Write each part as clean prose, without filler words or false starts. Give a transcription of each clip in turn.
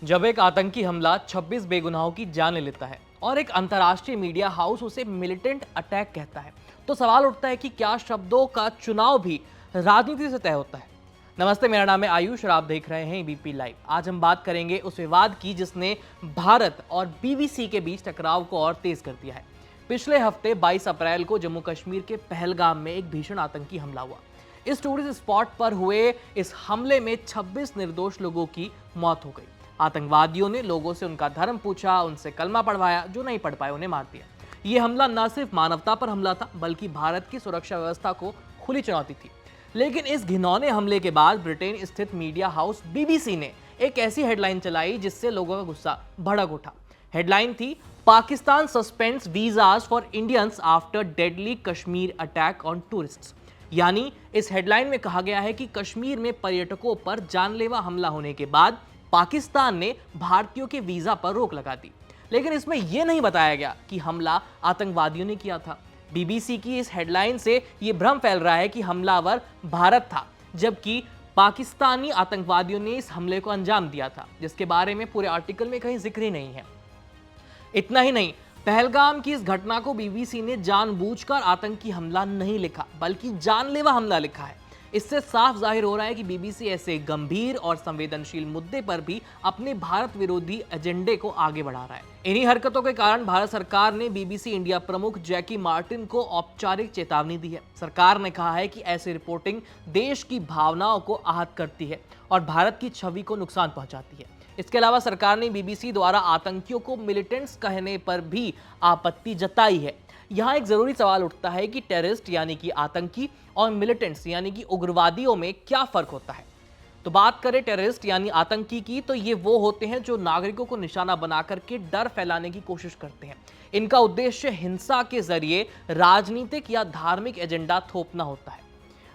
जब एक आतंकी हमला 26 बेगुनाहों की जान ले लेता है और एक अंतर्राष्ट्रीय मीडिया हाउस उसे मिलिटेंट अटैक कहता है, तो सवाल उठता है कि क्या शब्दों का चुनाव भी राजनीति से तय होता है। नमस्ते, मेरा नाम है आयुष और आप देख रहे हैं एबीपी लाइव। आज हम बात करेंगे उस विवाद की जिसने भारत और बीबीसी के बीच टकराव को और तेज कर दिया है। पिछले हफ्ते 22 अप्रैल को जम्मू कश्मीर के पहलगाम में एक भीषण आतंकी हमला हुआ। इस टूरिस्ट स्पॉट पर हुए इस हमले में 26 निर्दोष लोगों की मौत हो गई। आतंकवादियों ने लोगों से उनका धर्म पूछा, उनसे कलमा पढ़वाया, जो नहीं पढ़ पाए उन्हें मार दिया। ये हमला न सिर्फ मानवता पर हमला था, बल्कि भारत की सुरक्षा व्यवस्था को खुली चुनौती थी। लेकिन इस घिनौने हमले के बाद ब्रिटेन स्थित मीडिया हाउस बीबीसी ने एक ऐसी हेडलाइन चलाई जिससे लोगों का गुस्सा भड़क उठा। हेडलाइन थी, Pakistan suspends visas for Indians after deadly Kashmir attack on tourists. यानी इस हेडलाइन में कहा गया है कि कश्मीर में पर्यटकों पर जानलेवा हमला होने के बाद पाकिस्तान ने भारतीयों के वीजा पर रोक लगा दी। लेकिन इसमें यह नहीं बताया गया कि हमला आतंकवादियों ने किया था। बीबीसी की इस हेडलाइन से यह भ्रम फैल रहा है कि हमलावर भारत था, जबकि पाकिस्तानी आतंकवादियों ने इस हमले को अंजाम दिया था, जिसके बारे में पूरे आर्टिकल में कहीं जिक्र ही नहीं है। इतना ही नहीं, पहलगाम की इस घटना को बीबीसी ने जानबूझकर आतंकी हमला नहीं लिखा, बल्कि जानलेवा हमला लिखा है। इससे साफ जाहिर हो रहा है कि बीबीसी ऐसे गंभीर और संवेदनशील मुद्दे पर भी अपने भारत विरोधी एजेंडे को आगे बढ़ा रहा है। इन्हीं हरकतों के कारण भारत सरकार ने बीबीसी इंडिया प्रमुख जैकी मार्टिन को औपचारिक चेतावनी दी है। सरकार ने कहा है कि ऐसी रिपोर्टिंग देश की भावनाओं को आहत करती है और भारत की छवि को नुकसान पहुंचाती है। इसके अलावा सरकार ने बीबीसी द्वारा आतंकियों को मिलिटेंट्स कहने पर भी आपत्ति जताई है। यहाँ एक जरूरी सवाल उठता है कि टेररिस्ट यानी कि आतंकी और मिलिटेंट्स यानी कि उग्रवादियों में क्या फर्क होता है। तो बात करें टेररिस्ट यानी आतंकी की, तो ये वो होते हैं जो नागरिकों को निशाना बनाकर के डर फैलाने की कोशिश करते हैं। इनका उद्देश्य हिंसा के जरिए राजनीतिक या धार्मिक एजेंडा थोपना होता है।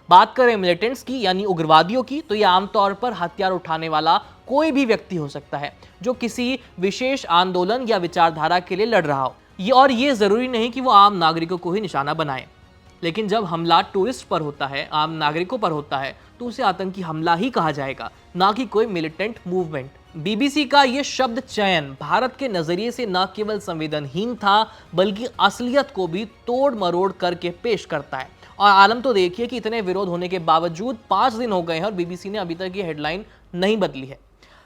बात करें मिलिटेंट्स की यानी उग्रवादियों की, तो यह आमतौर पर हथियार उठाने वाला कोई भी व्यक्ति हो सकता है जो किसी विशेष आंदोलन या विचारधारा के लिए लड़ रहा हो। ये जरूरी नहीं कि वो आम नागरिकों को ही निशाना बनाए। लेकिन जब हमला टूरिस्ट पर होता है, आम नागरिकों पर होता है, तो उसे आतंकी हमला ही कहा जाएगा, ना कि कोई मिलिटेंट मूवमेंट। बीबीसी का यह शब्द चयन भारत के नजरिए से न केवल संवेदनहीन था, बल्कि असलियत को भी तोड़ मरोड़ करके पेश करता है। और आलम तो देखिए कि इतने विरोध होने के बावजूद 5 दिन हो गए हैं और बीबीसी ने अभी तक ये हेडलाइन नहीं बदली है।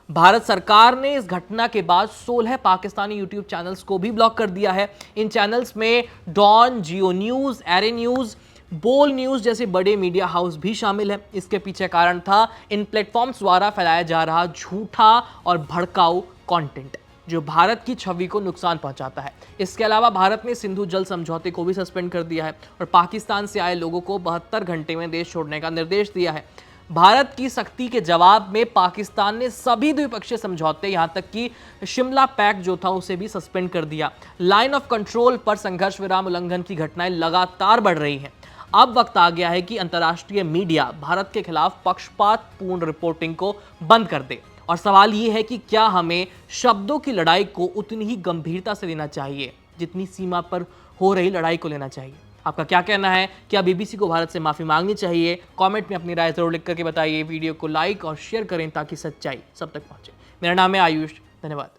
भारत सरकार ने इस घटना के बाद 16 पाकिस्तानी यूट्यूब चैनल्स को भी ब्लॉक कर दिया है। इन चैनल्स में डॉन, जियो न्यूज, एरे न्यूज, बोल न्यूज जैसे बड़े मीडिया हाउस भी शामिल है। इसके पीछे कारण था इन प्लेटफॉर्म्स द्वारा फैलाया जा रहा झूठा और भड़काऊ कंटेंट, जो भारत की छवि को नुकसान पहुंचाता है। इसके अलावा भारत ने सिंधु जल समझौते को भी सस्पेंड कर दिया है और पाकिस्तान से आए लोगों को 72 घंटे में देश छोड़ने का निर्देश दिया है। भारत की सख्ती के जवाब में पाकिस्तान ने सभी द्विपक्षीय समझौते, यहां तक कि शिमला पैक्ट जो था उसे भी सस्पेंड कर दिया। लाइन ऑफ कंट्रोल पर संघर्ष विराम उल्लंघन की घटनाएं लगातार बढ़ रही हैं। अब वक्त आ गया है कि अंतर्राष्ट्रीय मीडिया भारत के खिलाफ पक्षपातपूर्ण रिपोर्टिंग को बंद कर दे। और सवाल यह है कि क्या हमें शब्दों की लड़ाई को उतनी ही गंभीरता से लेना चाहिए जितनी सीमा पर हो रही लड़ाई को लेना चाहिए। आपका क्या कहना है? क्या बीबीसी को भारत से माफी मांगनी चाहिए? कमेंट में अपनी राय जरूर लिख करके बताइए। वीडियो को लाइक और शेयर करें ताकि सच्चाई सब तक पहुंचे। मेरा नाम है आयुष, धन्यवाद।